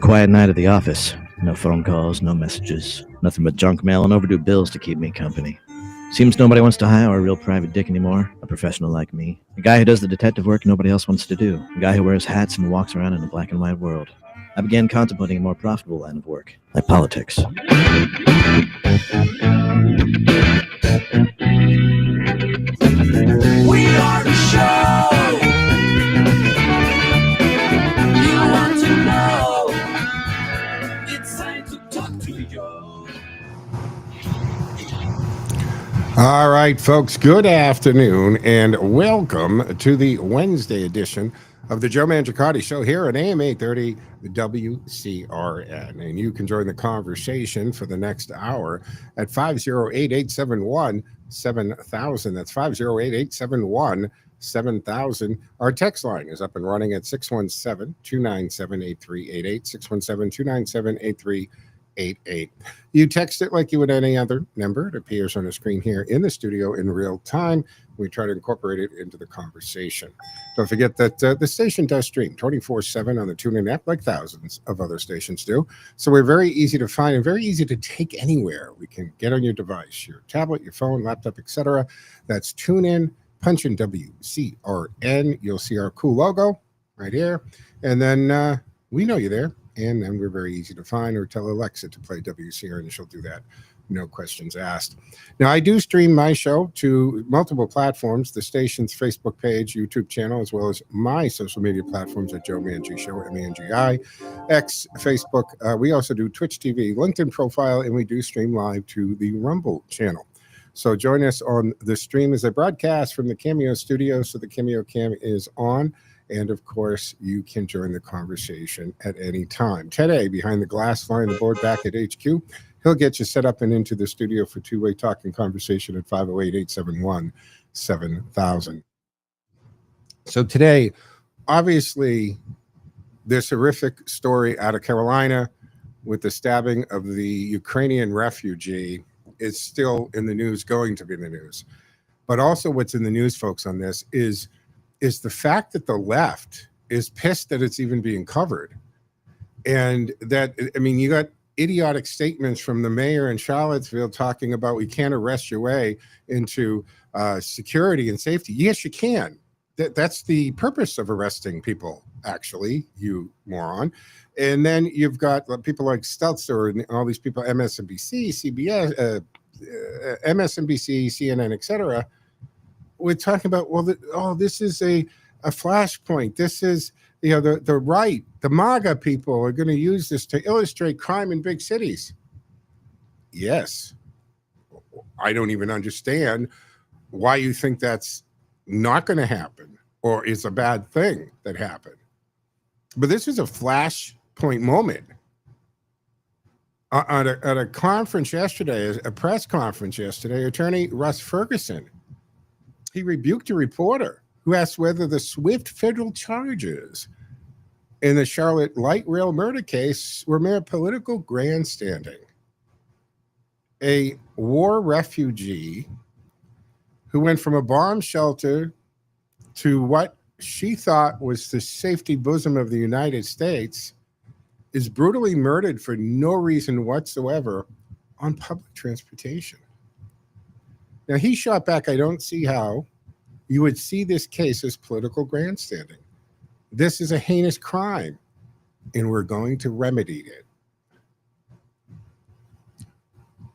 quiet night at the office. No phone calls, no messages, nothing but junk mail and overdue bills to keep me company. Seems nobody wants to hire a real private dick anymore, a professional like me. A guy who does the detective work nobody else wants to do. A guy who wears hats and walks around in a black and white world. I began contemplating a more profitable line of work, like politics. We are the show you want to know. It's time to talk to you. All right, folks, good afternoon and welcome to the Wednesday edition of the Joe Mangiacotti Show here at AM 830 WCRN. And you can join the conversation for the next hour at 508-871-7000. That's 508-871-7000. Our text line is up and running at 617-297-8388, 617-297-8388. You text it like you would any other number. It appears on the screen here in the studio in real time. We try to incorporate it into the conversation. Don't forget that the station does stream 24/7 on the TuneIn app, like thousands of other stations do. So we're very easy to find and very easy to take anywhere. We can get on your device, your tablet, your phone, laptop, etc. That's TuneIn. Punch in WCRN. You'll see our cool logo right here. And then we know you're there. And then we're very easy to find, or tell Alexa to play WCRN, and she'll do that. No questions asked. Now, I do stream my show to multiple platforms, the station's Facebook page, YouTube channel, as well as my social media platforms at Joe Mangi Show, M-A-N-G-I, X, Facebook. We also do Twitch TV, LinkedIn profile, and we do stream live to the Rumble channel. So join us on the stream as I broadcast from the Cameo studio. So the Cameo cam is on. And of course, you can join the conversation at any time. Today, behind the glass, flying the board back at HQ, he'll get you set up and into the studio for two-way talking conversation at 508-871-7000. So today, obviously, this horrific story out of Carolina with the stabbing of the Ukrainian refugee is still in the news, going to be in the news. But also what's in the news, folks, on this is the fact that the left is pissed that it's even being covered. And that, I mean, you got idiotic statements from the mayor in Charlottesville talking about we can't arrest your way into security and safety. Yes, you can. That's the purpose of arresting people, actually, you moron. And then you've got people like Stelzer and all these people, MSNBC, CBS, MSNBC, CNN, etc. We're talking about, well, this is a flashpoint. This is, the right, the MAGA people are going to use this to illustrate crime in big cities. Yes. I don't even understand why you think that's not going to happen or is a bad thing that happened. But this is a flashpoint moment. At a conference yesterday, a press conference yesterday, Attorney Russ Ferguson, he rebuked a reporter who asked whether the swift federal charges in the Charlotte light rail murder case were mere political grandstanding. A war refugee who went from a bomb shelter to what she thought was the safety bosom of the United States is brutally murdered for no reason whatsoever on public transportation. Now, he shot back, I don't see how you would see this case as political grandstanding. This is a heinous crime, and we're going to remedy it.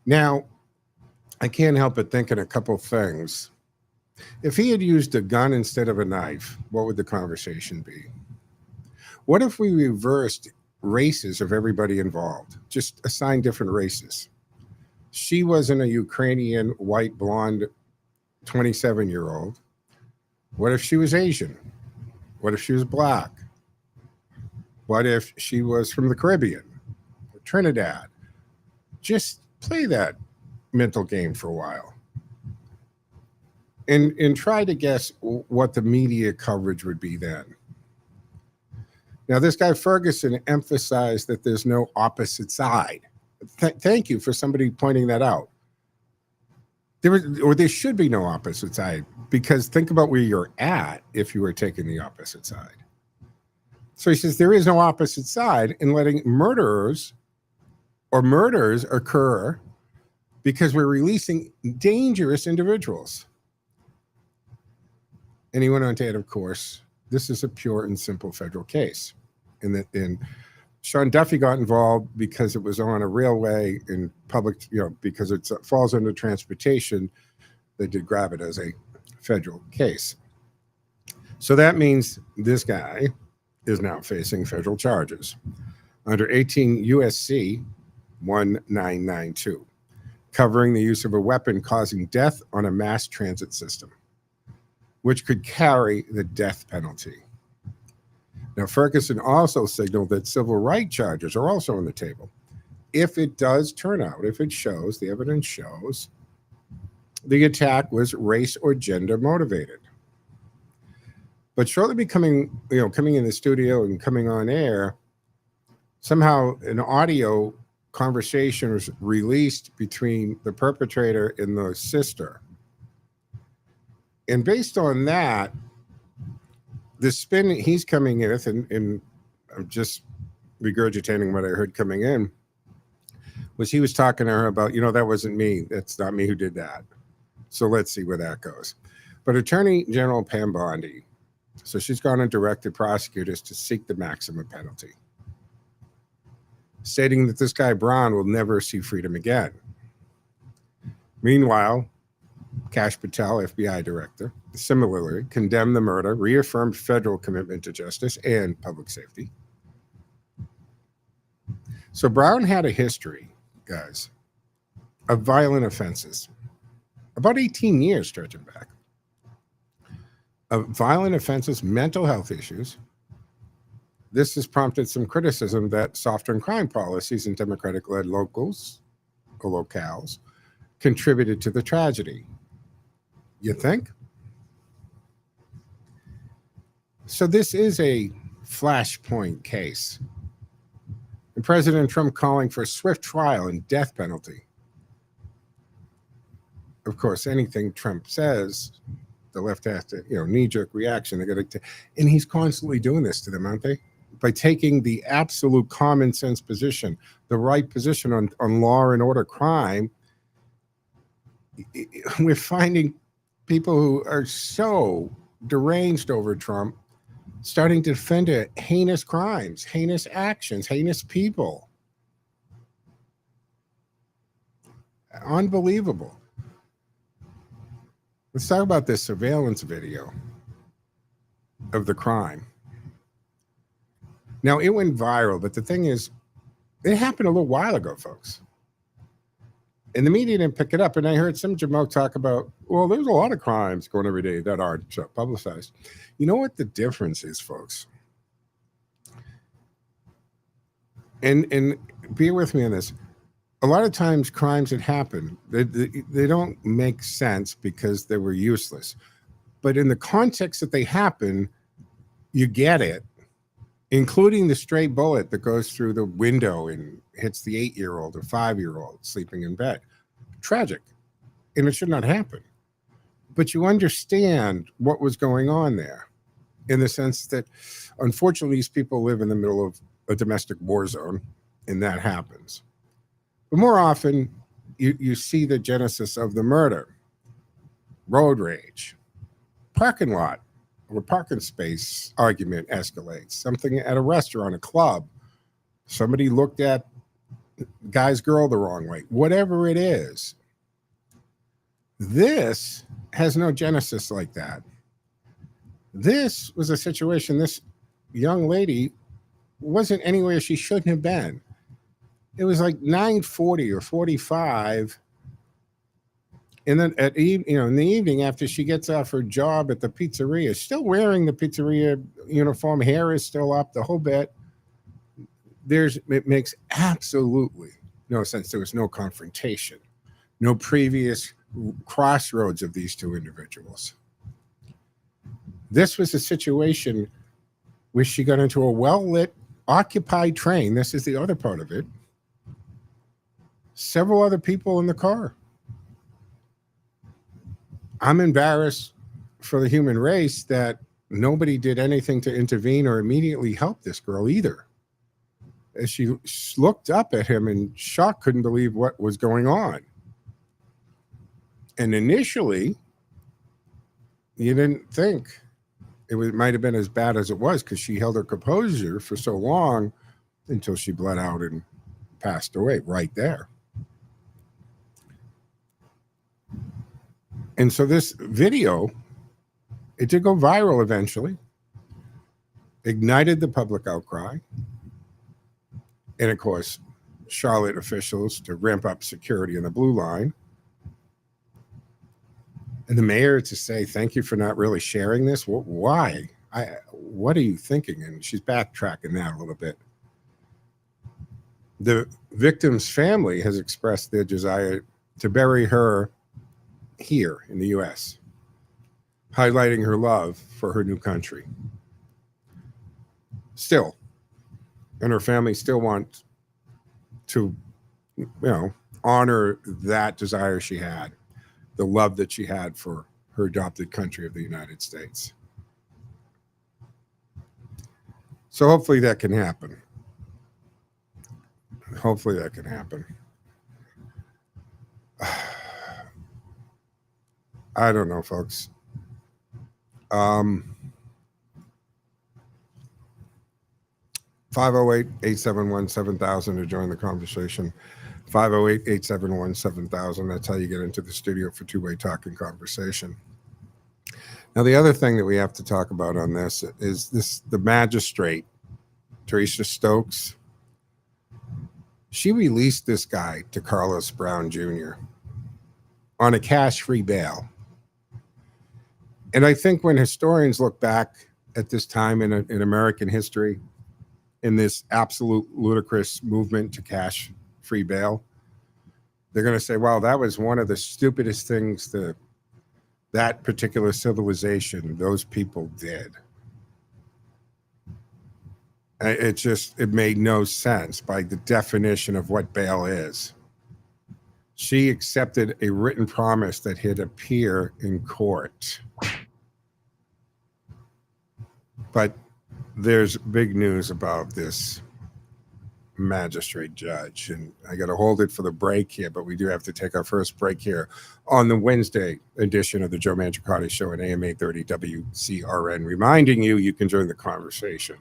Now, I can't help but think in a couple things. If he had used a gun instead of a knife, what would the conversation be? What if we reversed races of everybody involved? Just assign different races. She wasn't a Ukrainian, white, blonde, 27-year-old. What if she was Asian? What if she was black? What if she was from the Caribbean or Trinidad? Just play that mental game for a while. And try to guess what the media coverage would be then. Now, this guy Ferguson emphasized that there's no opposite side. Thank you for somebody pointing that out. There should be no opposite side, because think about where you're at if you were taking the opposite side. So he says there is no opposite side in letting murderers or murders occur because we're releasing dangerous individuals. And he went on to add, of course, this is a pure and simple federal case. And Sean Duffy got involved because it was on a railway in public, because it falls under transportation. They did grab it as a federal case. So that means this guy is now facing federal charges under 18 USC 1992, covering the use of a weapon causing death on a mass transit system, which could carry the death penalty. Now, Ferguson also signaled that civil rights charges are also on the table. If it does turn out, if it shows, the evidence shows, the attack was race or gender motivated. But shortly coming in the studio and coming on air, somehow an audio conversation was released between the perpetrator and the sister. And based on that, the spin he's coming in with, and I'm just regurgitating what I heard coming in, was he was talking to her about, that wasn't me. That's not me who did that. So let's see where that goes. But Attorney General Pam Bondi, so she's gone and directed prosecutors to seek the maximum penalty, stating that this guy Brown will never see freedom again. Meanwhile, Kash Patel, FBI director, similarly condemned the murder, reaffirmed federal commitment to justice and public safety. So Brown had a history, guys, of violent offenses, about 18 years stretching back, of violent offenses, mental health issues. This has prompted some criticism that softer crime policies in Democratic-led locales contributed to the tragedy. You think? So this is a flashpoint case. And President Trump calling for a swift trial and death penalty. Of course, anything Trump says, the left has to, knee-jerk reaction. And he's constantly doing this to them, aren't they? By taking the absolute common sense position, the right position on law and order crime. We're finding people who are so deranged over Trump starting to defend heinous crimes, heinous actions, heinous people. Unbelievable. Let's talk about this surveillance video of the crime. Now, it went viral, but the thing is, it happened a little while ago, folks. And the media didn't pick it up. And I heard some Jamoke talk about, well, there's a lot of crimes going every day that aren't publicized. You know what the difference is, folks? And bear with me on this. A lot of times crimes that happen, they don't make sense because they were useless. But in the context that they happen, you get it, including the stray bullet that goes through the window and hits the 8-year-old or 5-year-old sleeping in bed. Tragic. And it should not happen. But you understand what was going on there in the sense that, unfortunately, these people live in the middle of a domestic war zone, and that happens. But more often, you see the genesis of the murder, road rage, parking lot or parking space argument escalates, something at a restaurant, a club, somebody looked at guy's girl the wrong way, whatever it is. This has no genesis like that. This was a situation, this young lady wasn't anywhere she shouldn't have been. It was like 9:40 or 45. And then in the evening, after she gets off her job at the pizzeria, still wearing the pizzeria uniform, hair is still up, the whole bit. It makes absolutely no sense. There was no confrontation, no previous crossroads of these two individuals. This was a situation where she got into a well-lit, occupied train. This is the other part of it. Several other people in the car. I'm embarrassed for the human race that nobody did anything to intervene or immediately help this girl either. As she looked up at him in shock, couldn't believe what was going on. And initially, you didn't think it might have been as bad as it was, because she held her composure for so long until she bled out and passed away right there. And so this video, it did go viral eventually, ignited the public outcry, and of course, Charlotte officials to ramp up security in the Blue Line. And the mayor to say, thank you for not really sharing this. Why? What are you thinking? And she's backtracking that a little bit. The victim's family has expressed their desire to bury her here in the U.S., highlighting her love for her new country. Still, and her family still want to, honor that desire she had, the love that she had for her adopted country of the United States. So hopefully that can happen. Hopefully that can happen. I don't know, folks. 508-871-7000 to join the conversation. 508-871-7000. That's how you get into the studio for two-way talking conversation. Now, the other thing that we have to talk about on this is the magistrate, Teresa Stokes. She released this guy to Carlos Brown Jr. on a cash-free bail. And I think when historians look back at this time in American history, in this absolute ludicrous movement to cash-free bail, they're going to say, wow, that was one of the stupidest things that particular civilization, those people did. It made no sense by the definition of what bail is. She accepted a written promise that he'd appear in court. But there's big news about this magistrate judge, and I got to hold it for the break here, but we do have to take our first break here on the Wednesday edition of the Joe Mangiacotti Show at AM 830 WCRN, reminding you can join the conversation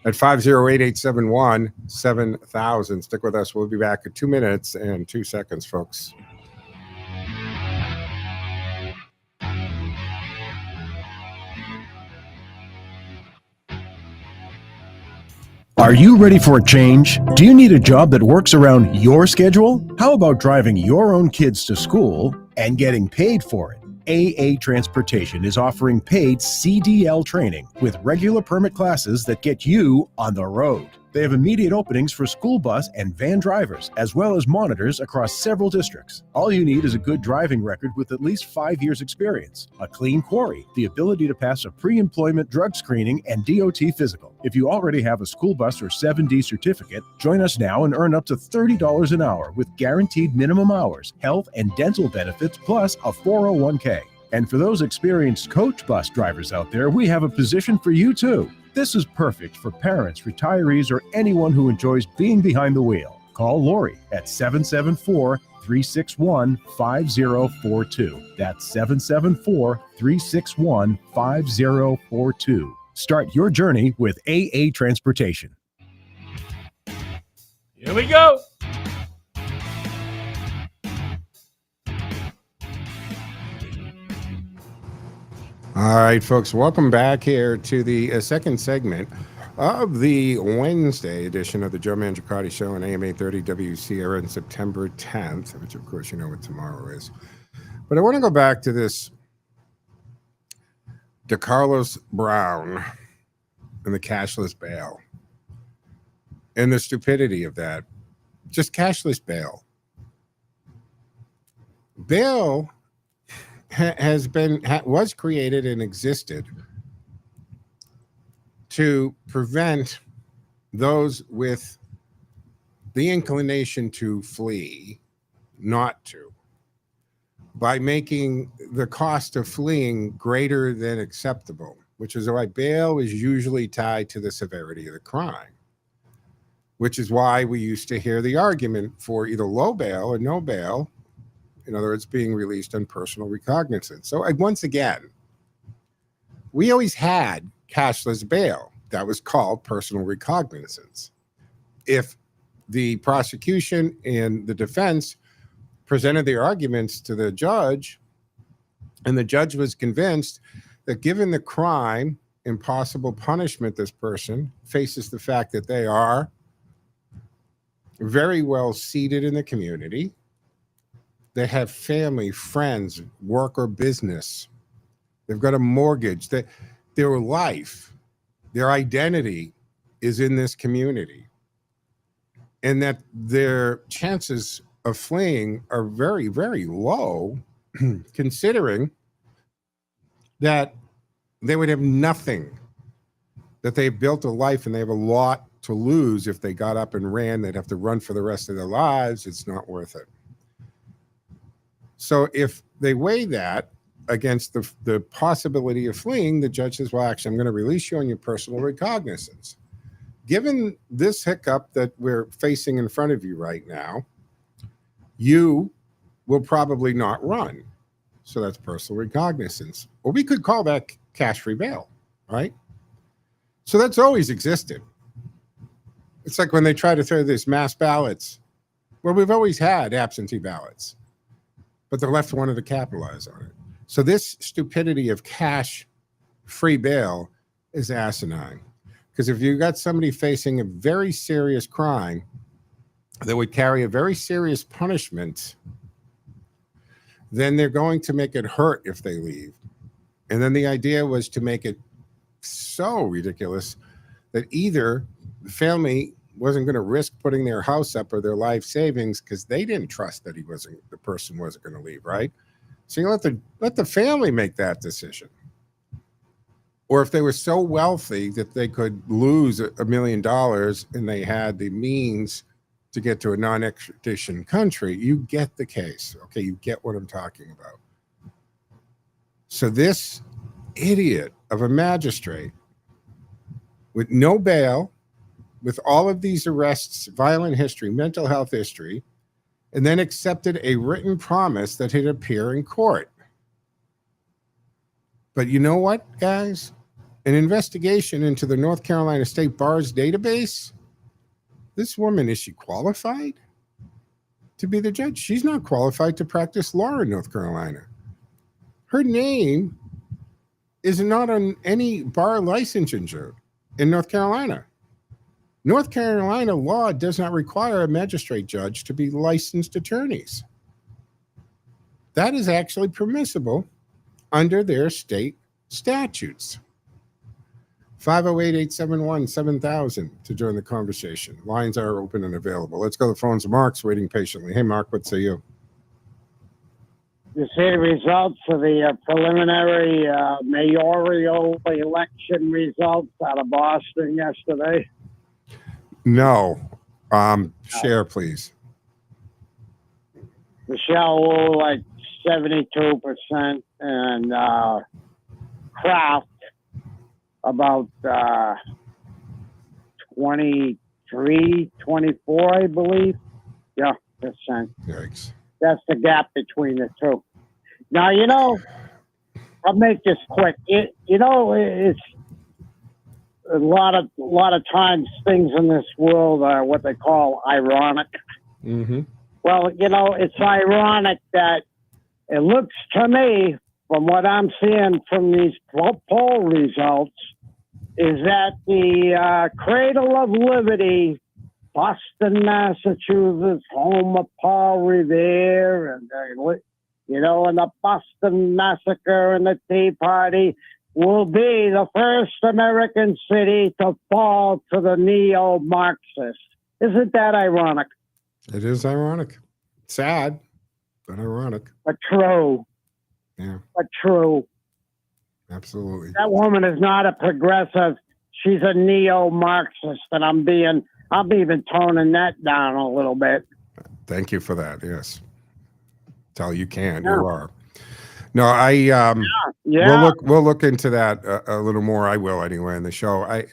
at 508-871-7000. Stick with us. We'll be back in 2 minutes and 2 seconds, folks. Are you ready for a change? Do you need a job that works around your schedule? How about driving your own kids to school and getting paid for it? AA Transportation is offering paid CDL training with regular permit classes that get you on the road. They have immediate openings for school bus and van drivers, as well as monitors across several districts. All you need is a good driving record with at least 5 years experience, a clean quarry, the ability to pass a pre-employment drug screening and DOT physical. If you already have a school bus or 7D certificate, join us now and earn up to $30 an hour with guaranteed minimum hours, health and dental benefits, plus a 401k. And for those experienced coach bus drivers out there, we have a position for you too. This is perfect for parents, retirees, or anyone who enjoys being behind the wheel. Call Lori at 774-361-5042. That's 774-361-5042. Start your journey with AA Transportation. Here we go. All right, folks, welcome back here to the second segment of the Wednesday edition of the Joe Mangiacotti Show on AM 830 WCRN, September 10th, which of course you know what tomorrow is. But I want to go back to this DeCarlos Brown and the cashless bail and the stupidity of that. Just cashless bail. Bail was created and existed to prevent those with the inclination to flee not to, by making the cost of fleeing greater than acceptable. which is why bail is usually tied to the severity of the crime, which is why we used to hear the argument for either low bail or no bail. In other words, being released on personal recognizance. So once again, we always had cashless bail. That was called personal recognizance. If the prosecution and the defense presented their arguments to the judge, and the judge was convinced that given the crime and possible punishment this person faces, the fact that they are very well seated in the community, they have family, friends, work or business, they've got a mortgage, that their life, their identity is in this community, and that their chances of fleeing are very, very low, considering that they would have nothing, that they've built a life and they have a lot to lose. If they got up and ran, they'd have to run for the rest of their lives. It's not worth it. So if they weigh that against the possibility of fleeing, the judge says, well, actually, I'm going to release you on your personal recognizance. Given this hiccup that we're facing in front of you right now, you will probably not run. So that's personal recognizance. Or we could call that cash-free bail, right? So that's always existed. It's like when they try to throw these mass ballots, where we've always had absentee ballots, but the left wanted to capitalize on it. So this stupidity of cash-free bail is asinine. Because if you got somebody facing a very serious crime that would carry a very serious punishment, then they're going to make it hurt if they leave. And then the idea was to make it so ridiculous that either the family wasn't going to risk putting their house up or their life savings because they didn't trust that the person wasn't going to leave, right? So you let the family make that decision. Or if they were so wealthy that they could lose $1 million and they had the means to get to a non-extradition country, you get the case. Okay, you get what I'm talking about. So this idiot of a magistrate with no bail, with all of these arrests, violent history, mental health history, and then accepted a written promise that he'd appear in court. But you know what, guys? An investigation into the North Carolina State Bar's database, this woman, is she qualified to be the judge? She's not qualified to practice law in North Carolina. Her name is not on any bar licensure in North Carolina. North Carolina law does not require a magistrate judge to be licensed attorneys. That is actually permissible under their state statutes. 508-871-7000 to join the conversation. Lines are open and available. Let's go to the phones. Mark's waiting patiently. Hey, Mark, what say you? You see the results of the preliminary mayoral election results out of Boston yesterday? No. Share, please. Michelle Wu, like 72%, and Kraft about 23, 24, I believe. Yeah, percent. Yikes. That's the gap between the two. Now, I'll make this quick. It's a lot of times things in this world are what they call ironic. Mm-hmm. Well, it's ironic that it looks to me, from what I'm seeing from these poll results, is that the cradle of liberty, Boston, Massachusetts, home of Paul Revere, and the Boston Massacre and the Tea Party, will be the first American city to fall to the neo-Marxists. Isn't that ironic? It is ironic. Sad, but ironic. But true. Yeah. But true. Absolutely. That woman is not a progressive. She's a neo-Marxist, and I'm even toning that down a little bit. Thank you for that. Yes. Tell you can. Yeah. You are. No, Yeah. we'll look into that a little more. I will anyway in the show. I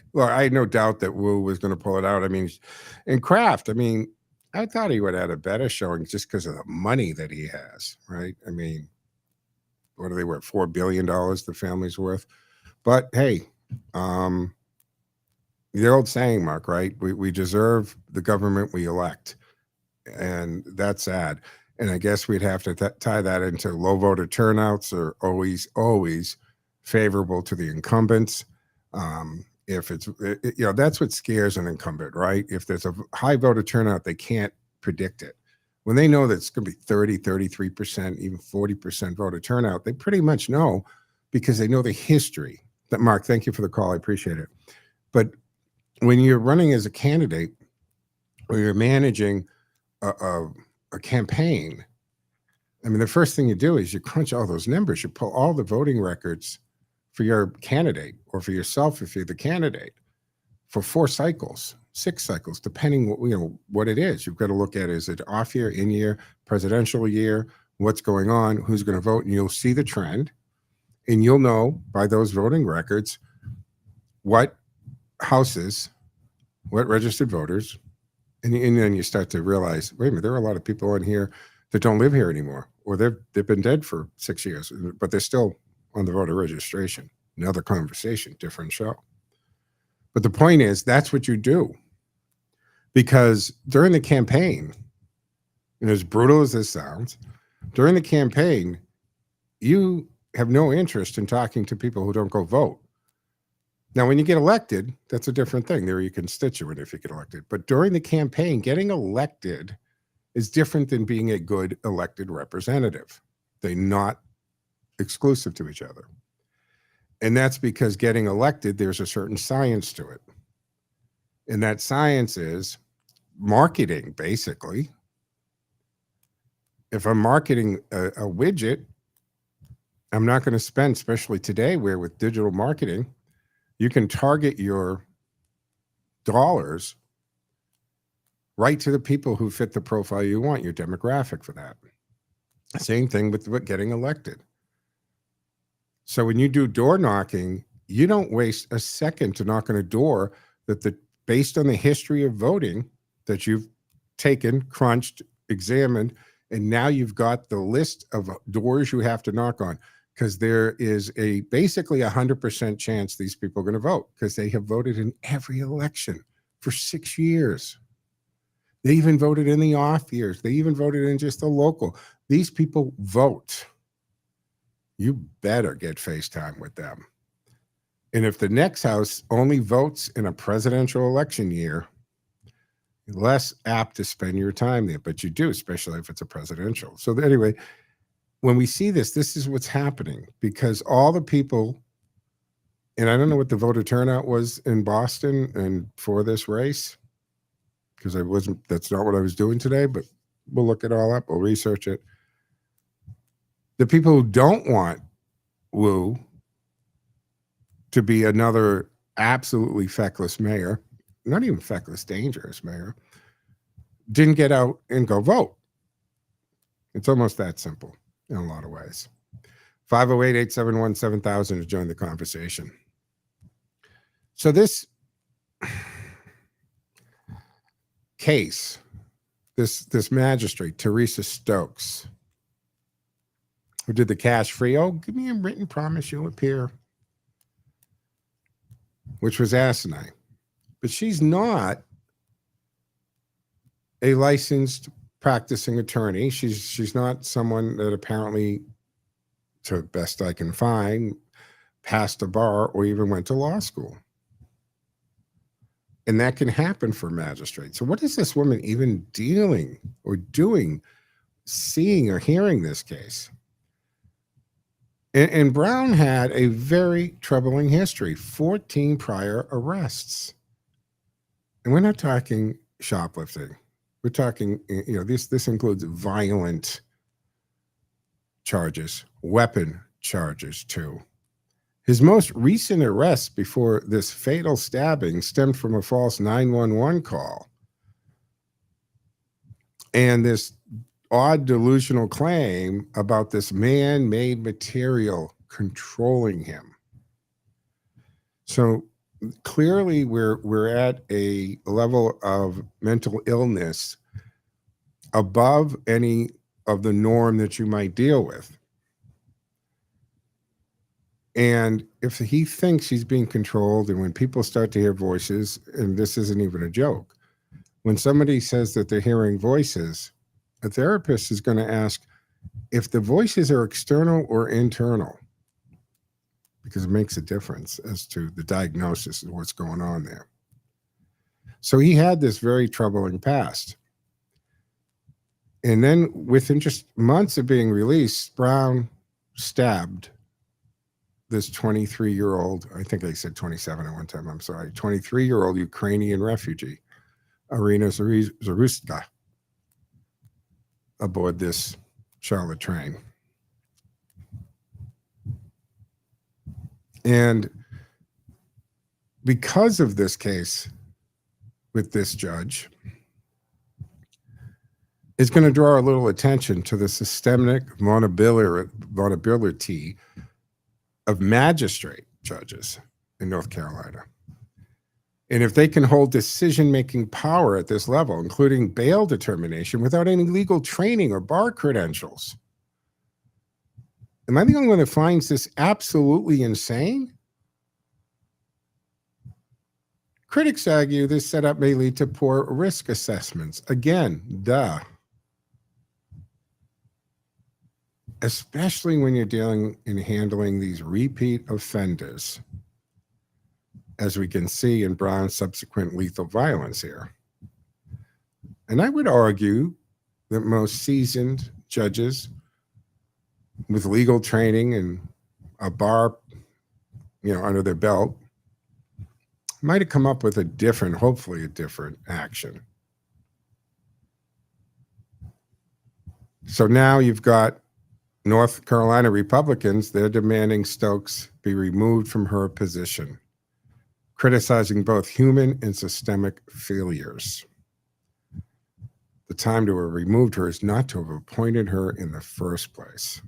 had no doubt that Wu was going to pull it out. I mean, in Kraft, I mean, I thought he would have had a better showing just because of the money that he has, right? I mean, what are they worth? $4 billion the family's worth. But hey, the old saying, Mark, right? We deserve the government we elect, and that's sad. And I guess we'd have to tie that into low voter turnouts are always favorable to the incumbents. If it's, that's what scares an incumbent, right? If there's a high voter turnout, they can't predict it. When they know that it's going to be 30, 33%, even 40% voter turnout, they pretty much know because they know the history. That Mark, thank you for the call. I appreciate it. But when you're running as a candidate or you're managing a campaign, I mean, the first thing you do is you crunch all those numbers. You pull all the voting records for your candidate or for yourself if you're the candidate for 4 cycles, 6 cycles, depending what it is. You've got to look at, is it off year, in year, presidential year, what's going on, who's going to vote, and you'll see the trend, and you'll know by those voting records what houses, what registered voters, and then you start to realize, wait a minute, there are a lot of people in here that don't live here anymore, or they've been dead for 6 years, but they're still on the voter registration. Another conversation, different show. But the point is, that's what you do. Because during the campaign, and as brutal as this sounds, during the campaign, you have no interest in talking to people who don't go vote. Now, when you get elected, that's a different thing. They're your constituent if you get elected. But during the campaign, getting elected is different than being a good elected representative. They're not exclusive to each other. And that's because getting elected, there's a certain science to it. And that science is marketing, basically. If I'm marketing a widget, I'm not going to spend, especially today, where with digital marketing, you can target your dollars right to the people who fit the profile you want, your demographic for that. Same thing with getting elected. So when you do door knocking, you don't waste a second to knock on a door that based on the history of voting that you've taken, crunched, examined, and now you've got the list of doors you have to knock on, because there is basically 100% chance these people are going to vote because they have voted in every election for 6 years. They even voted in the off years. They even voted in just the local. These people vote. You better get FaceTime with them. And if the next house only votes in a presidential election year, you're less apt to spend your time there, but you do, especially if it's a presidential. So anyway, when we see this is what's happening, because all the people, and I don't know what the voter turnout was in Boston and for this race, because that's not what I was doing today, but we'll look it all up. We'll research it. The people who don't want Wu to be another absolutely feckless mayor, not even feckless, dangerous mayor, didn't get out and go vote. It's almost that simple in a lot of ways. 508-871-7000 to join the conversation. So this case, this magistrate, Teresa Stokes, who did the cash free, give me a written promise you'll appear, which was asinine. But she's not a licensed practicing attorney. She's not someone that apparently, to best I can find, passed a bar or even went to law school. And that can happen for magistrates. So what is this woman even dealing or doing, seeing or hearing this case? And Brown had a very troubling history, 14 prior arrests. And we're not talking shoplifting. We're talking, this includes violent charges, weapon charges too. His most recent arrest before this fatal stabbing stemmed from a false 911 call. And this odd delusional claim about this man-made material controlling him. So clearly we're at a level of mental illness above any of the norm that you might deal with. And if he thinks he's being controlled, and when people start to hear voices, and this isn't even a joke, when somebody says that they're hearing voices, a therapist is going to ask if the voices are external or internal, because it makes a difference as to the diagnosis of what's going on there. So he had this very troubling past. And then within just months of being released, Brown stabbed this 23-year-old, I think I said 27 at one time, I'm sorry, 23-year-old Ukrainian refugee, Irina Zaruska, aboard this Charlotte train. And because of this case with this judge, it's going to draw a little attention to the systemic vulnerability of magistrate judges in North Carolina. And if they can hold decision-making power at this level, including bail determination without any legal training or bar credentials, am I the only one that finds this absolutely insane? Critics argue this setup may lead to poor risk assessments. Again, duh. Especially when you're dealing and handling these repeat offenders, as we can see in Brown's subsequent lethal violence here. And I would argue that most seasoned judges with legal training and a bar, under their belt, might have come up with hopefully a different action. So now you've got North Carolina Republicans, they're demanding Stokes be removed from her position, criticizing both human and systemic failures. The time to have removed her is not to have appointed her in the first place.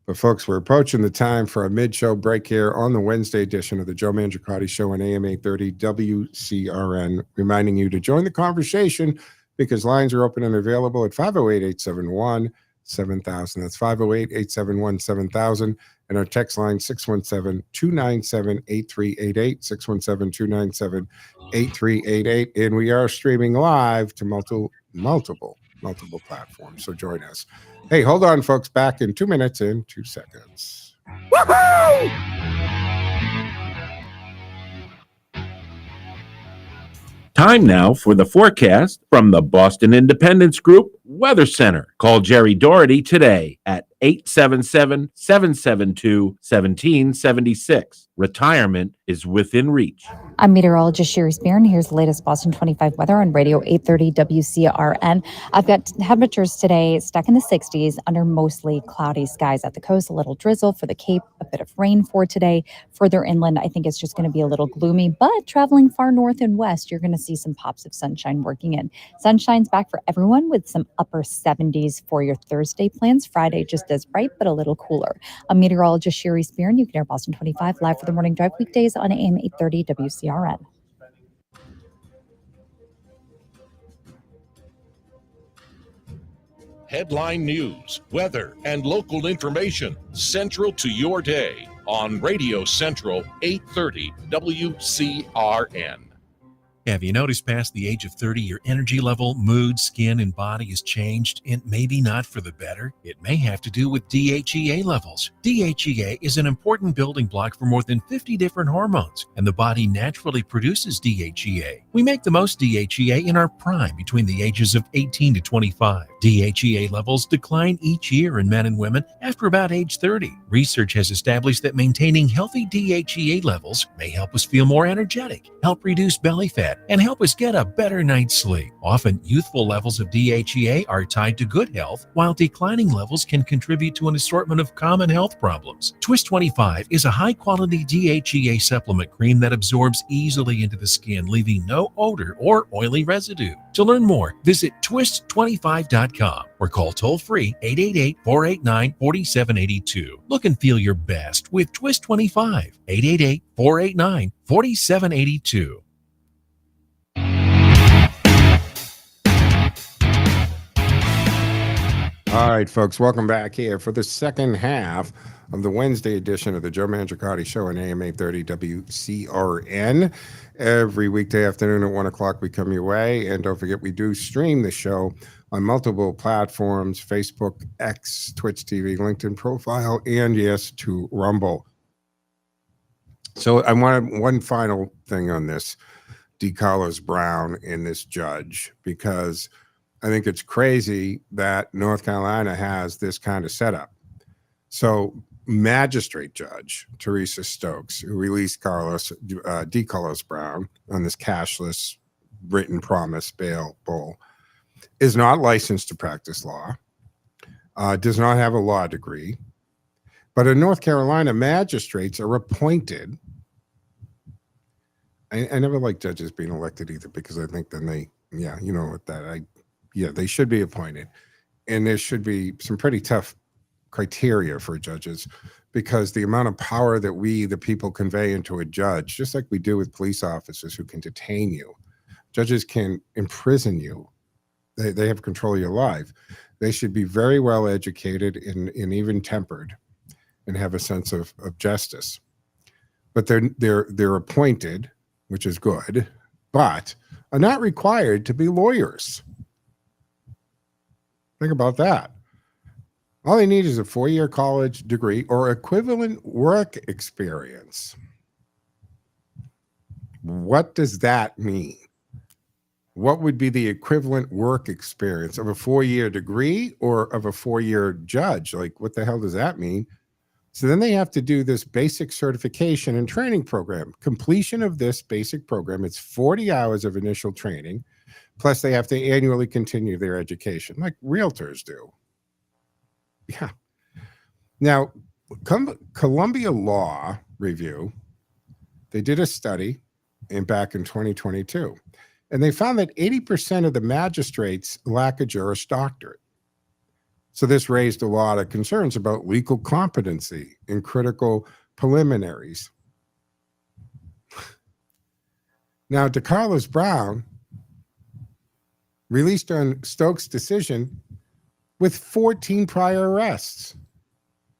But folks, we're approaching the time for a mid-show break here on the Wednesday edition of the Joe Mangiacotti Show on AM 830 WCRN, reminding you to join the conversation because lines are open and available at 508-871-7000. That's 508-871-7000. And our text line 617-297-8388, 617-297-8388. And we are streaming live to multiple platforms. So join us. Hey, hold on, folks. Back in 2 minutes and 2 seconds. Woohoo! Time now for the forecast from the Boston Independence Group Weather Center. Call Jerry Doherty today at 877-772-1776. Retirement is within reach. I'm meteorologist Sherry Spear, and here's the latest Boston 25 weather on Radio 830 WCRN. I've got temperatures today stuck in the 60s under mostly cloudy skies at the coast, a little drizzle for the Cape, a bit of rain for today. Further inland, I think it's just going to be a little gloomy, but traveling far north and west, you're going to see some pops of sunshine working in. Sunshine's back for everyone with some upper 70s for your Thursday plans. Friday just as bright, but a little cooler. I'm meteorologist Sherry Spear, and you can hear Boston 25 live for the morning drive weekdays on AM 830 WCRN. Headline news, weather, and local information central to your day on Radio Central 830 WCRN. Have you noticed past the age of 30, your energy level, mood, skin, and body has changed, and maybe not for the better? It may have to do with DHEA levels. DHEA is an important building block for more than 50 different hormones, and the body naturally produces DHEA. We make the most DHEA in our prime between the ages of 18 to 25. DHEA levels decline each year in men and women after about age 30. Research has established that maintaining healthy DHEA levels may help us feel more energetic, help reduce belly fat, sweat and help us get a better night's sleep. Often, youthful levels of DHEA are tied to good health, while declining levels can contribute to an assortment of common health problems. Twist 25 is a high-quality DHEA supplement cream that absorbs easily into the skin, leaving no odor or oily residue. To learn more, visit twist25.com or call toll-free 888-489-4782. Look and feel your best with Twist 25, 888-489-4782. All right, folks, welcome back here for the second half of the Wednesday edition of the Joe Mangiacotti Show on AM 830 WCRN. Every weekday afternoon at 1 o'clock, we come your way. And don't forget, we do stream the show on multiple platforms, Facebook, X, Twitch TV, LinkedIn profile, and yes, to Rumble. So I wanted one final thing on this DeCarlos Brown and this judge, because I think it's crazy that North Carolina has this kind of setup. So magistrate judge Teresa Stokes, who released DeCarlos Brown on this cashless written promise bail bull, is not licensed to practice law, does not have a law degree, but in North Carolina, magistrates are appointed. I never like judges being elected either, because I think then they, they should be appointed. And there should be some pretty tough criteria for judges, because the amount of power that we, the people, convey into a judge, just like we do with police officers who can detain you, judges can imprison you. They have control of your life. They should be very well educated and even tempered and have a sense of justice. But they're appointed, which is good, but are not required to be lawyers. Think about that. All they need is a 4-year college degree or equivalent work experience. What does that mean? What would be the equivalent work experience of a 4-year degree or of a 4-year judge? Like, what the hell does that mean? So then they have to do this basic certification and training program. Completion of this basic program, it's 40 hours of initial training, plus they have to annually continue their education, like realtors do. Yeah. Now, Columbia Law Review, they did a study back in 2022, and they found that 80% of the magistrates lack a Juris Doctorate. So this raised a lot of concerns about legal competency in critical preliminaries. Now, DeCarlos Brown released on Stokes' decision with 14 prior arrests,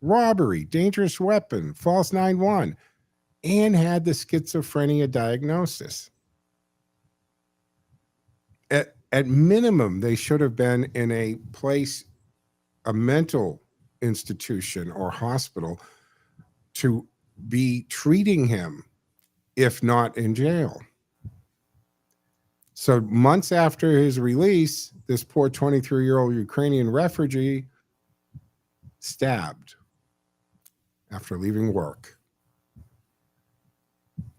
robbery, dangerous weapon, false 9-1, and had the schizophrenia diagnosis. At minimum, they should have been in a mental institution or hospital to be treating him, if not in jail. So months after his release, this poor 23-year-old Ukrainian refugee stabbed after leaving work.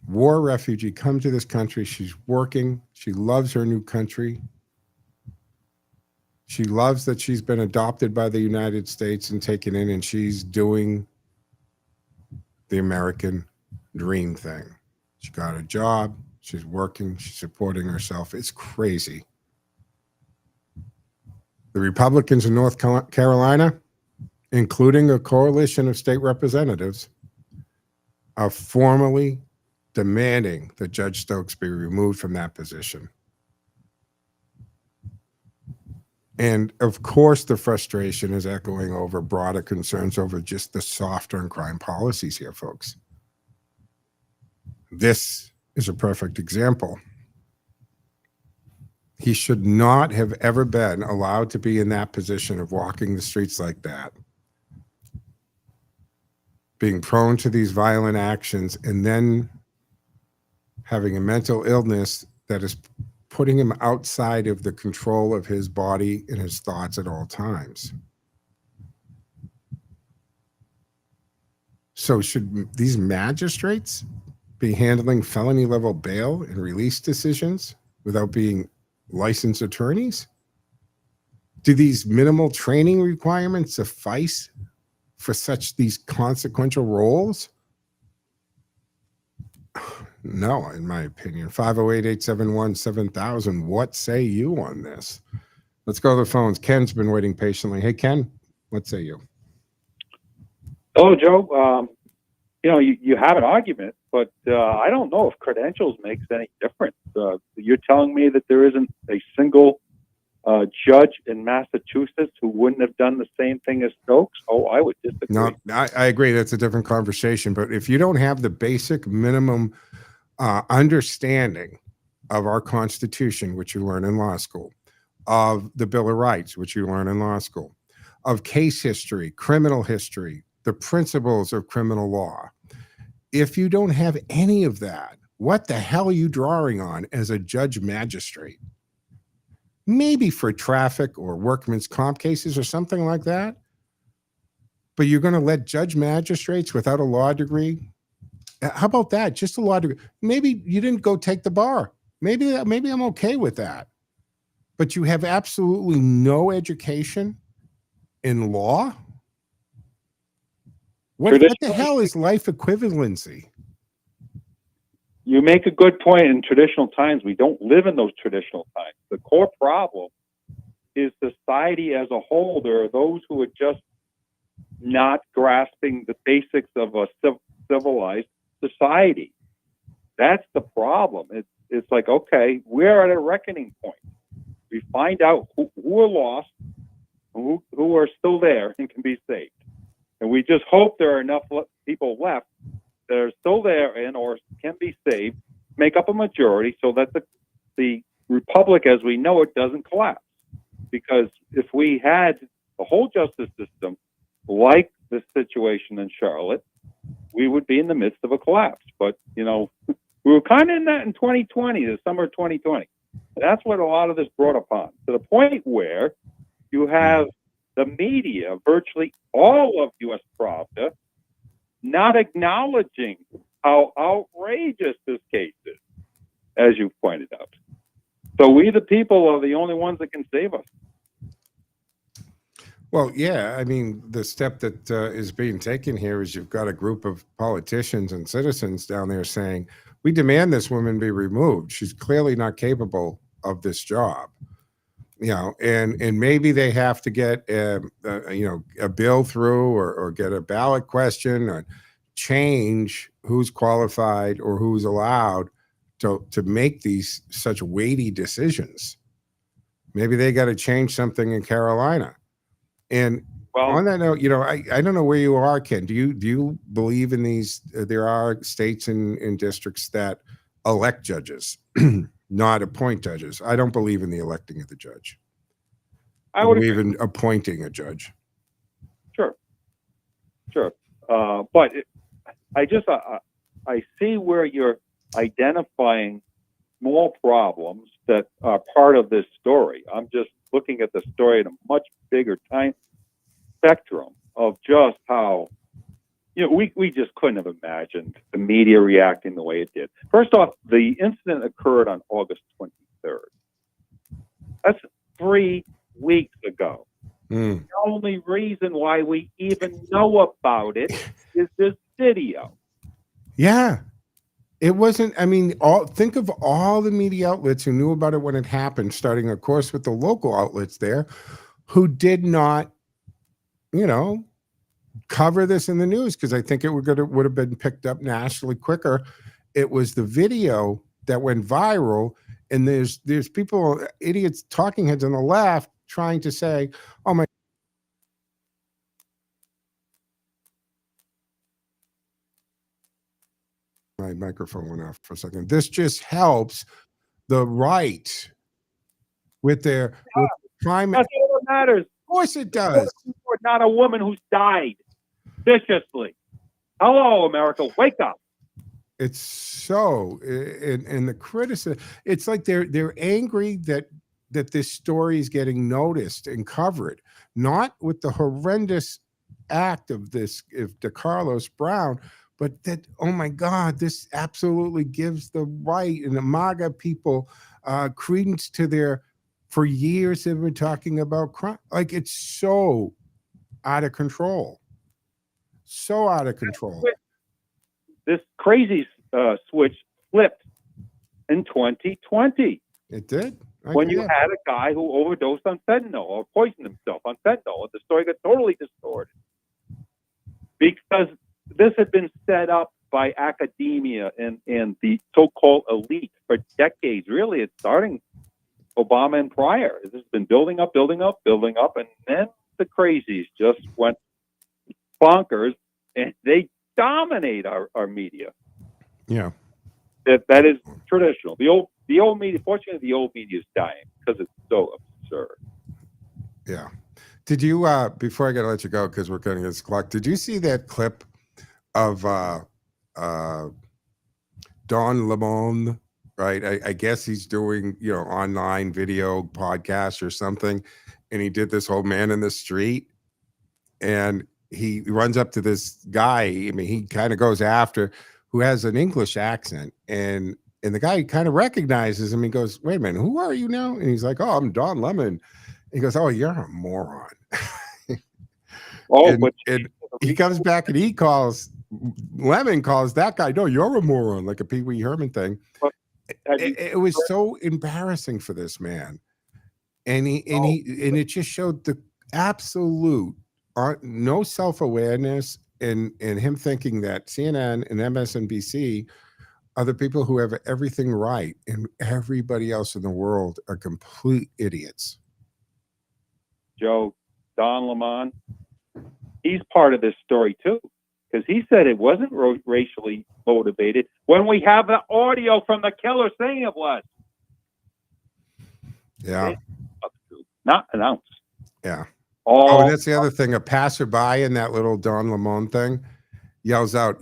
War refugee, come to this country. She's working. She loves her new country. She loves that she's been adopted by the United States and taken in, and she's doing the American dream thing. She got a job. She's working. She's supporting herself. It's crazy. The Republicans in North Carolina, including a coalition of state representatives, are formally demanding that Judge Stokes be removed from that position. And of course, the frustration is echoing over broader concerns over just the softer on crime policies here, folks. This is a perfect example. He should not have ever been allowed to be in that position of walking the streets like that, being prone to these violent actions, and then having a mental illness that is putting him outside of the control of his body and his thoughts at all times. So should these magistrates be handling felony level bail and release decisions without being licensed attorneys? Do these minimal training requirements suffice for these consequential roles? No, in my opinion. 508-871-7000. What say you on this? Let's go to the phones. Ken's been waiting patiently. Hey, Ken, what say you? Hello, Joe. You have an argument, but I don't know if credentials makes any difference. You're telling me that there isn't a single judge in Massachusetts who wouldn't have done the same thing as Stokes? Oh, I would disagree. No, I agree. That's a different conversation. But if you don't have the basic minimum understanding of our Constitution, which you learn in law school, of the Bill of Rights, which you learn in law school, of case history, criminal history, the principles of criminal law, if you don't have any of that, what the hell are you drawing on as a judge magistrate? Maybe for traffic or workman's comp cases or something like that. But you're going to let judge magistrates without a law degree? How about that? Just a law degree. Maybe you didn't go take the bar. Maybe I'm okay with that. But you have absolutely no education in law? What the hell is life equivalency? You make a good point. In traditional times, we don't live in those traditional times. The core problem is society as a whole. There are those who are just not grasping the basics of a civilized society. That's the problem. It's like, okay, we're at a reckoning point. We find out who are lost, who are still there and can be saved. And we just hope there are enough people left that are still there and or can be saved, make up a majority so that the republic as we know it doesn't collapse. Because if we had the whole justice system like this situation in Charlotte, we would be in the midst of a collapse. But, we were kind of in that in 2020, the summer of 2020. And that's what a lot of this brought upon, to the point where you have the media, virtually all of U.S. Pravda, not acknowledging how outrageous this case is, as you pointed out. So we, the people, are the only ones that can save us. Well, yeah, I mean, the step that is being taken here is you've got a group of politicians and citizens down there saying, we demand this woman be removed. She's clearly not capable of this job. And maybe they have to get a bill through or get a ballot question or change who's qualified or who's allowed to make these such weighty decisions. Maybe they got to change something in Carolina. And on that note, I don't know where you are, Ken. Do you believe in these? There are states and districts that elect judges, not appoint judges. I don't believe in the electing of the judge. I believe in appointing a judge. Sure. But I see where you're identifying small problems that are part of this story. I'm just looking at the story in a much bigger time spectrum of just how, we just couldn't have imagined the media reacting the way it did. First off, the incident occurred on August 23rd. That's 3 weeks ago. The only reason why we even know about it is this video. Yeah. It wasn't, think of all the media outlets who knew about it when it happened, starting, of course, with the local outlets there, who did not, cover this in the news, because I think it would have been picked up nationally quicker. It was the video that went viral, and there's people, idiots, talking heads on the left trying to say, oh my microphone went off for a second. This just helps the right with their climate. That's all that matters. Of course it does. Not a woman who's died viciously. Hello, America, wake up. It's so, and the criticism, it's like they're angry that this story is getting noticed and covered, not with the horrendous act of DeCarlos Brown, But that, oh my God, this absolutely gives the right and the MAGA people credence to their, for years they've been talking about crime. Like, it's so out of control. So out of control. This crazy switch flipped in 2020. It did. When you had a guy who overdosed on fentanyl or poisoned himself on fentanyl, the story got totally distorted. Because this had been set up by academia and the so-called elite for decades. Really, it's starting Obama and prior. This has been building up, and then the crazies just went bonkers, and they dominate our media. Yeah. That is traditional. The old media, fortunately, the old media is dying because it's so absurd. Yeah. Did you, before I got to let you go, because we're cutting this clock, did you see that clip of Don Lemon, right? I guess he's doing, online video podcast or something. And he did this whole man in the street. And he runs up to this guy. I mean, he kind of goes after, who has an English accent. And the guy kind of recognizes him. He goes, wait a minute, who are you now? And he's like, oh, I'm Don Lemon. He goes, oh, you're a moron. And he comes back and Lemon calls that guy, no, you're a moron, like a Pee Wee Herman thing. It was so embarrassing for this man. And it just showed the absolute no self-awareness and him thinking that CNN and MSNBC are the people who have everything right and everybody else in the world are complete idiots. Joe, Don Lemon, he's part of this story too, because he said it wasn't racially motivated when we have the audio from the killer saying it was. Yeah. Not an ounce. Yeah. Oh, and that's the other thing. A passerby in that little Don Lemon thing yells out,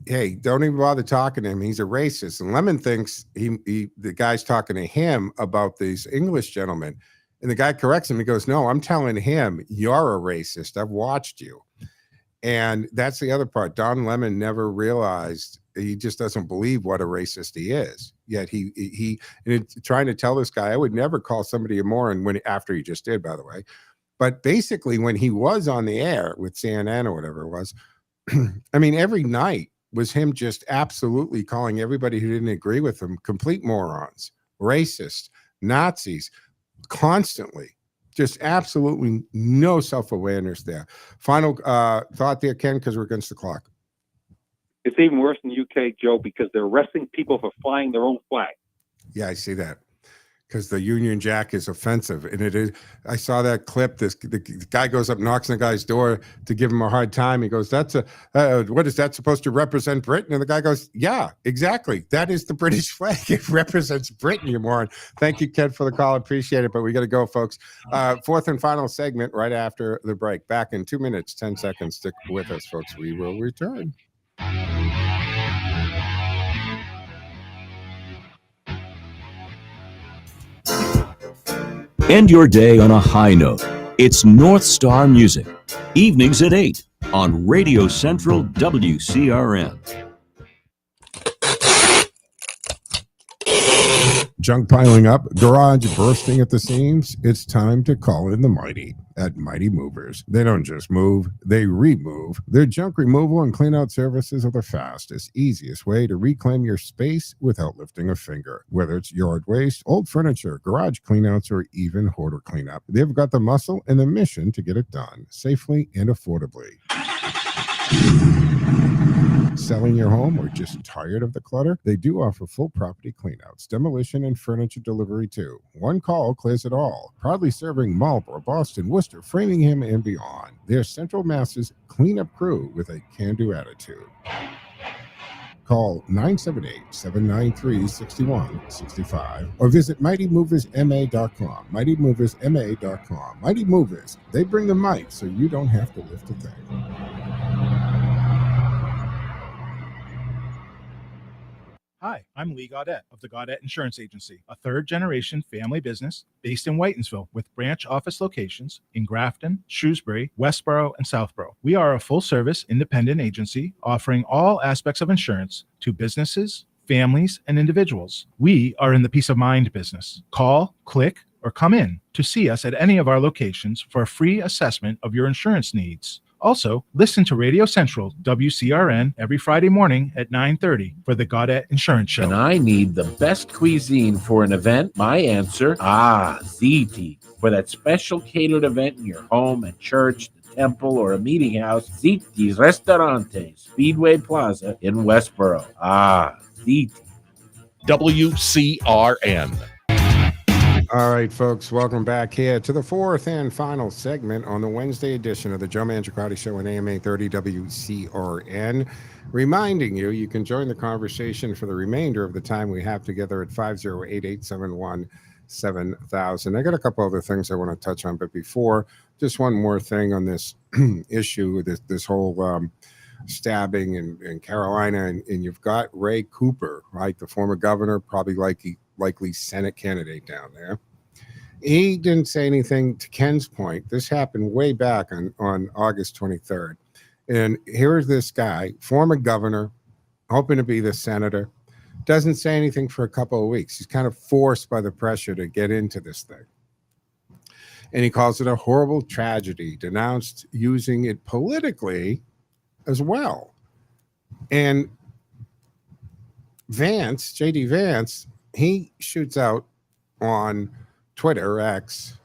hey, don't even bother talking to him. He's a racist. And Lemon thinks the guy's talking to him about these English gentlemen. And the guy corrects him. He goes, no, I'm telling him, you're a racist. I've watched you. And that's the other part. Don Lemon never realized, he just doesn't believe what a racist he is. Yet he trying to tell this guy, I would never call somebody a moron after he just did, by the way. But basically, when he was on the air with CNN or whatever it was, I mean, every night was him just absolutely calling everybody who didn't agree with him complete morons, racist, Nazis, constantly. Just absolutely no self-awareness there. Final thought there, Ken, because we're against the clock. It's even worse in the UK, Joe, because they're arresting people for flying their own flag. Yeah, I see that. Because the Union Jack is offensive. And it is. I saw that clip. The guy goes up, knocks on the guy's door to give him a hard time. He goes, what is that supposed to represent Britain? And the guy goes, yeah, exactly. That is the British flag. It represents Britain, you moron. Thank you, Ken, for the call. Appreciate it. But we got to go, folks. Fourth and final segment right after the break. Back in 2 minutes, 10 seconds. Stick with us, folks. We will return. End your day on a high note. It's North Star Music. Evenings at 8 on Radio Central WCRN. Junk piling up, garage bursting at the seams. It's time to call in the mighty at Mighty Movers. They don't just move, they remove. Their junk removal and clean out services are the fastest, easiest way to reclaim your space without lifting a finger. Whether it's yard waste, old furniture, garage cleanouts, or even hoarder cleanup, they've got the muscle and the mission to get it done safely and affordably. Selling your home or just tired of the clutter? They do offer full property cleanouts, demolition, and furniture delivery too. One call clears it all. Proudly serving Marlborough, Boston, Worcester, Framingham, and beyond. They're Central Mass's cleanup crew with a can-do attitude. Call 978-793-6165 or visit MightyMoversMA.com. MightyMoversMA.com. Mighty Movers. They bring the might so you don't have to lift a thing. Hi, I'm Lee Gaudette of the Gaudette Insurance Agency, a third-generation family business based in Whitensville with branch office locations in Grafton, Shrewsbury, Westboro, and Southborough. We are a full-service independent agency offering all aspects of insurance to businesses, families, and individuals. We are in the peace of mind business. Call, click, or come in to see us at any of our locations for a free assessment of your insurance needs. Also, listen to Radio Central WCRN every Friday morning at 9:30 for the Gaudette Insurance Show. And I need the best cuisine for an event. My answer, Ziti. For that special catered event in your home, at church, the temple, or a meeting house, Ziti's Restaurante, Speedway Plaza in Westboro. Ziti. WCRN. All right, folks, welcome back here to the fourth and final segment on the Wednesday edition of the Joe Mangiacotti Show on AM 830 WCRN. Reminding you, you can join the conversation for the remainder of the time we have together at 508-871-7000. I got a couple other things I want to touch on, but before, just one more thing on this issue, this whole stabbing in Carolina, and you've got Ray Cooper, right, the former governor, probably likely Senate candidate down there. He didn't say anything. To Ken's point, this happened way back on August 23rd. And here's this guy, former governor, hoping to be the senator, doesn't say anything for a couple of weeks. He's kind of forced by the pressure to get into this thing. And he calls it a horrible tragedy, denounced using it politically as well. And Vance, J.D. Vance, he shoots out on Twitter, X,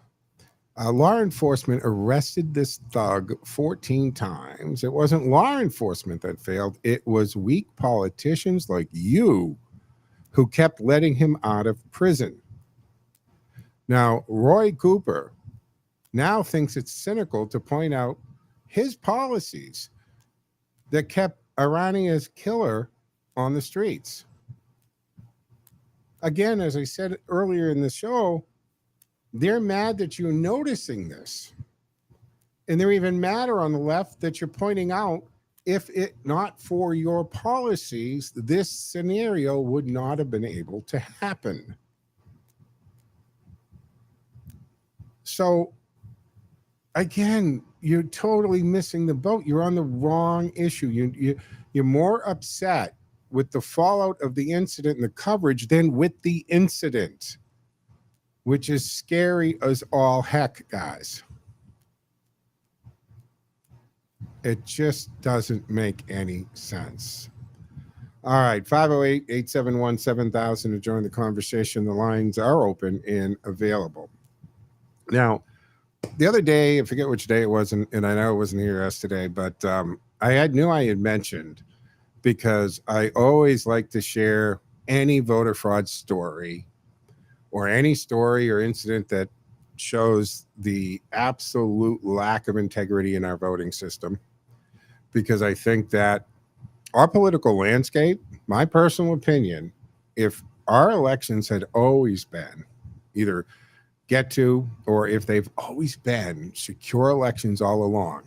law enforcement arrested this thug 14 times. It wasn't law enforcement that failed. It was weak politicians like you who kept letting him out of prison. Now, Roy Cooper now thinks it's cynical to point out his policies that kept Irania's killer on the streets. Again, as I said earlier in the show, they're mad that you're noticing this. And they're even madder on the left that you're pointing out, if it not for your policies, this scenario would not have been able to happen. So, again, you're totally missing the boat. You're on the wrong issue. You're more upset with the fallout of the incident and the coverage than with the incident, which is scary as all heck, guys. It just doesn't make any sense. All right, 508-871-7000 to join the conversation. The lines are open and available. Now, the other day, I forget which day it was, and I know it wasn't here yesterday, but I knew I had mentioned, because I always like to share any voter fraud story or any story or incident that shows the absolute lack of integrity in our voting system, because I think that our political landscape, my personal opinion, if our elections had always been either get to, or if they've always been secure elections all along,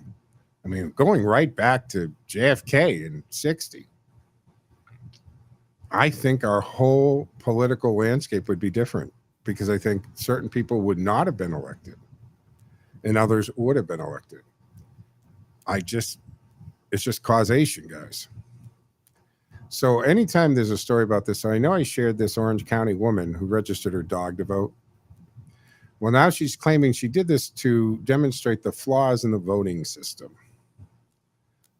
I mean, going right back to JFK in 60, I think our whole political landscape would be different, because I think certain people would not have been elected and others would have been elected. It's just causation, guys. So anytime there's a story about this, I know I shared this Orange County woman who registered her dog to vote. Well, now she's claiming she did this to demonstrate the flaws in the voting system.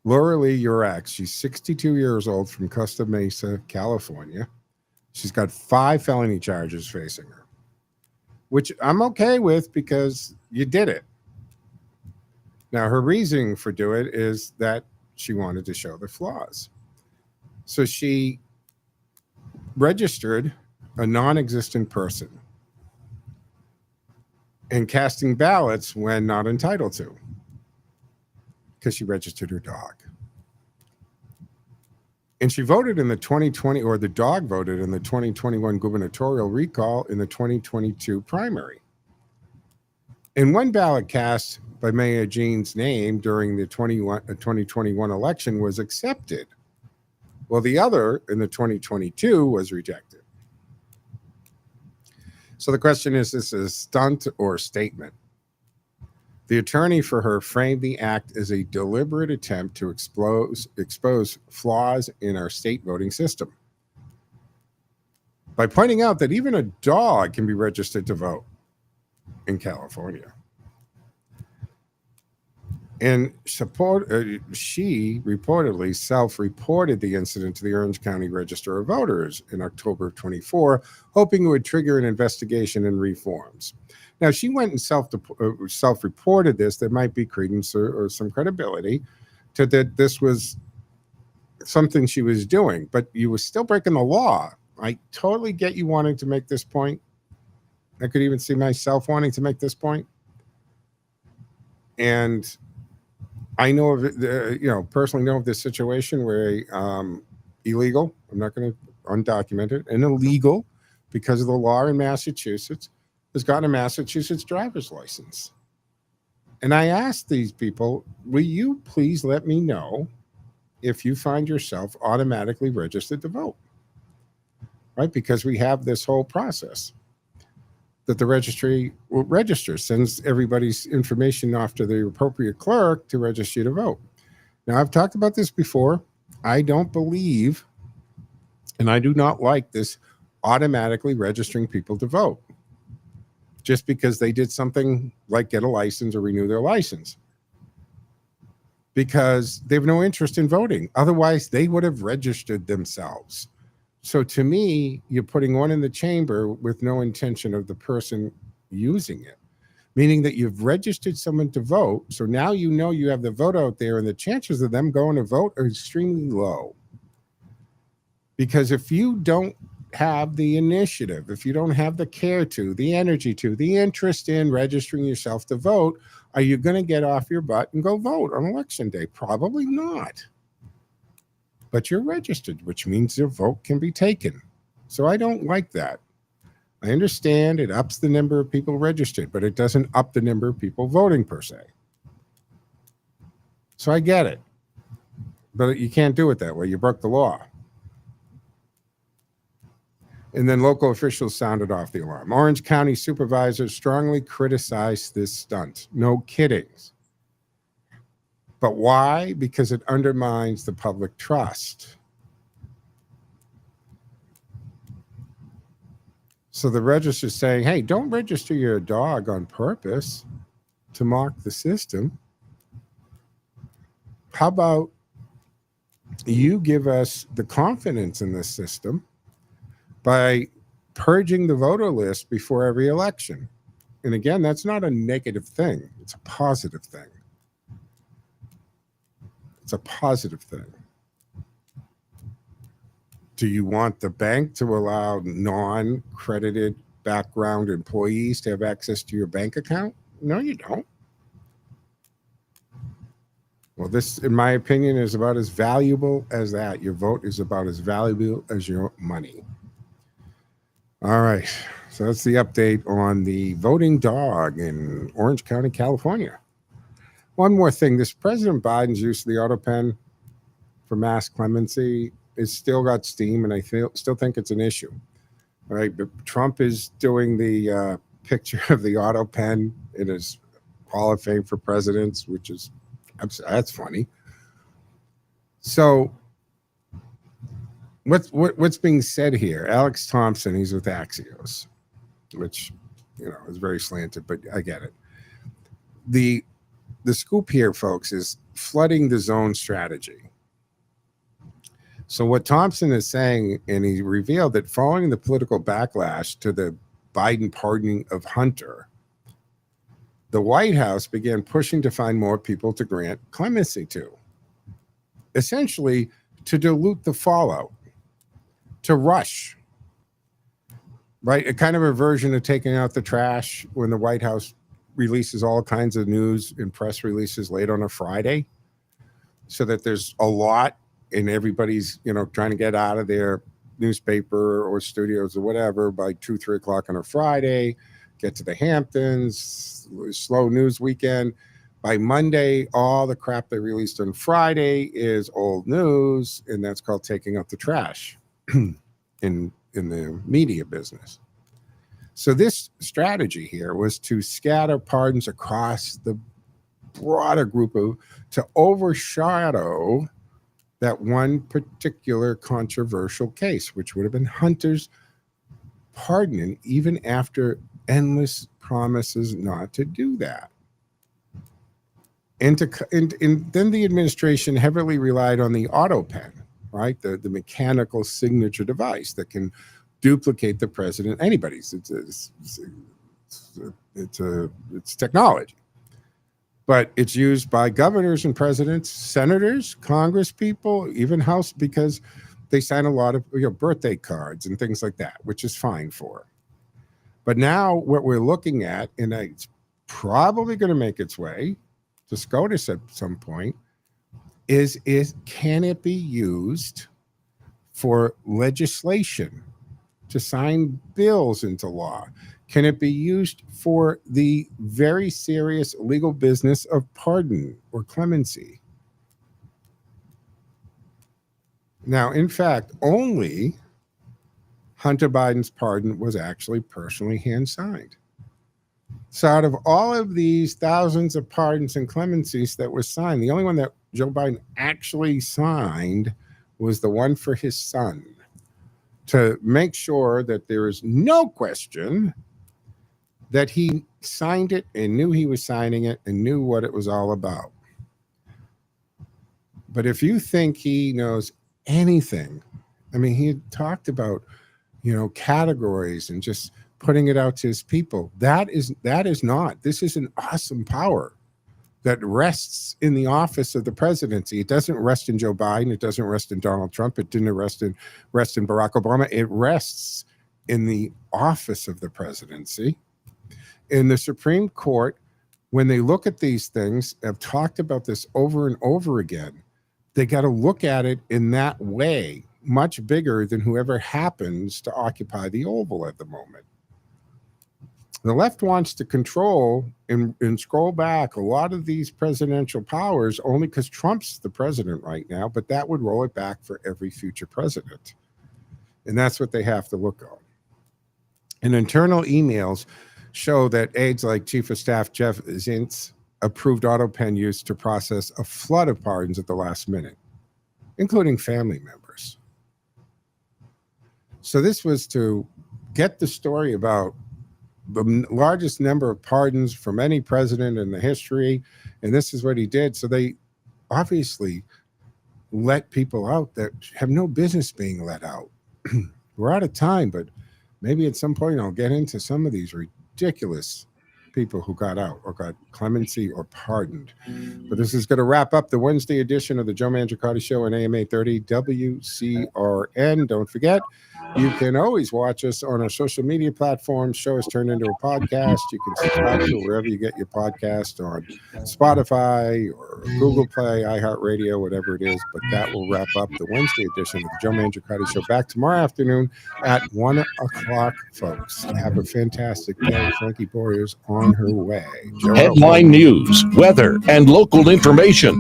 Laura Lee Urex, she's 62 years old, from Costa Mesa, California. She's got 5 felony charges facing her, which I'm okay with because you did it. Now, her reasoning for doing it is that she wanted to show the flaws. So she registered a non-existent person and casting ballots when not entitled to, because she registered her dog. And she voted in the 2020, or the dog voted in the 2021 gubernatorial recall in the 2022 primary. And one ballot cast by Mayor Jean's name during the 2021 election was accepted. Well, the other in the 2022 was rejected. So the question is this a stunt or statement? The attorney for her framed the act as a deliberate attempt to expose flaws in our state voting system by pointing out that even a dog can be registered to vote in California. And she reportedly self-reported the incident to the Orange County Register of Voters in October of 24, hoping it would trigger an investigation and reforms. Now, she went and self-reported this. There might be credence or some credibility to that this was something she was doing, but you were still breaking the law. I totally get you wanting to make this point. I could even see myself wanting to make this point. And I know of it, personally know of this situation where illegal, I'm not going to undocument it, and illegal, because of the law in Massachusetts, has gotten a Massachusetts driver's license. And I asked these people, will you please let me know if you find yourself automatically registered to vote? Right? Because we have this whole process that the registry will register, sends everybody's information off to the appropriate clerk to register you to vote. Now, I've talked about this before. I don't believe, and I do not like this automatically registering people to vote just because they did something like get a license or renew their license, because they have no interest in voting. Otherwise, they would have registered themselves. So to me, you're putting one in the chamber with no intention of the person using it, meaning that you've registered someone to vote. So now you know you have the vote out there, and the chances of them going to vote are extremely low. Because if you don't have the initiative, if you don't have the care to, the energy to, the interest in registering yourself to vote, are you going to get off your butt and go vote on election day? Probably not. But you're registered, which means your vote can be taken. So I don't like that. I understand it ups the number of people registered, but it doesn't up the number of people voting per se. So I get it. But you can't do it that way. You broke the law. And then local officials sounded off the alarm. Orange County supervisors strongly criticized this stunt. No kiddings. But why? Because it undermines the public trust. So the register's saying, hey, don't register your dog on purpose to mock the system. How about you give us the confidence in this system by purging the voter list before every election? And again, that's not a negative thing. It's a positive thing. It's a positive thing. Do you want the bank to allow non-credited background employees to have access to your bank account? No, you don't. Well, this, in my opinion, is about as valuable as that. Your vote is about as valuable as your money. All right. So that's the update on the voting dog in Orange County, California. One more thing. This President Biden's use of the auto pen for mass clemency is still got steam, and I still think it's an issue. All right. But Trump is doing the picture of the auto pen in his Hall of Fame for presidents, which is, that's funny. So what's being said here? Alex Thompson, he's with Axios, which, is very slanted, but I get it. The scoop here, folks, is flooding the zone strategy. So what Thompson is saying, and he revealed that following the political backlash to the Biden pardoning of Hunter, the White House began pushing to find more people to grant clemency to, essentially to dilute the fallout, to rush, right? A kind of a version of taking out the trash when the White House releases all kinds of news and press releases late on a Friday, so that there's a lot and everybody's, trying to get out of their newspaper or studios or whatever by 2-3 o'clock on a Friday, get to the Hamptons, slow news weekend. By Monday, all the crap they released on Friday is old news, and that's called taking out the trash in the media business. So this strategy here was to scatter pardons across the broader group to overshadow that one particular controversial case, which would have been Hunter's pardon, even after endless promises not to do that. And then the administration heavily relied on the auto pen, right? The mechanical signature device that can duplicate the president. Anybody's. It's technology, but it's used by governors and presidents, senators, Congress people, even House, because they sign a lot of birthday cards and things like that, which is fine for. But now what we're looking at, and it's probably going to make its way to SCOTUS at some point, is can it be used for legislation, to sign bills into law? Can it be used for the very serious legal business of pardon or clemency? Now, in fact, only Hunter Biden's pardon was actually personally hand-signed. So out of all of these thousands of pardons and clemencies that were signed, the only one that Joe Biden actually signed was the one for his son, to make sure that there is no question that he signed it and knew he was signing it and knew what it was all about. But if you think he knows anything, I mean, he talked about, categories and just putting it out to his people. That is not. This is an awesome power that rests in the office of the presidency. It doesn't rest in Joe Biden. It doesn't rest in Donald Trump. It didn't rest in Barack Obama. It rests in the office of the presidency. In the Supreme Court, when they look at these things, I've talked about this over and over again, they got to look at it in that way, much bigger than whoever happens to occupy the Oval at the moment. The left wants to control and scroll back a lot of these presidential powers only because Trump's the president right now, but that would roll it back for every future president. And that's what they have to look on. And internal emails show that aides like Chief of Staff Jeff Zients approved auto pen use to process a flood of pardons at the last minute, including family members. So this was to get the story about the largest number of pardons from any president in the history, and this is what he did. So they obviously let people out that have no business being let out. We're out of time, but maybe at some point I'll get into some of these ridiculous people who got out or got clemency or pardoned. But this is going to wrap up the Wednesday edition of the Joe Mangiacotti Show on AM 830 WCRN. Don't forget, you can always watch us on our social media platforms. Show is turned into a podcast. You can subscribe to it wherever you get your podcast, on Spotify or Google Play, iHeartRadio, whatever it is. But that will wrap up the Wednesday edition of the Joe Mangiacotti Show. Back tomorrow afternoon at 1 o'clock, folks. Have a fantastic day. Frankie Boyer's on her way. Joe, Headline news, weather, and local information.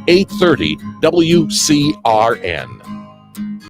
830 WCRN.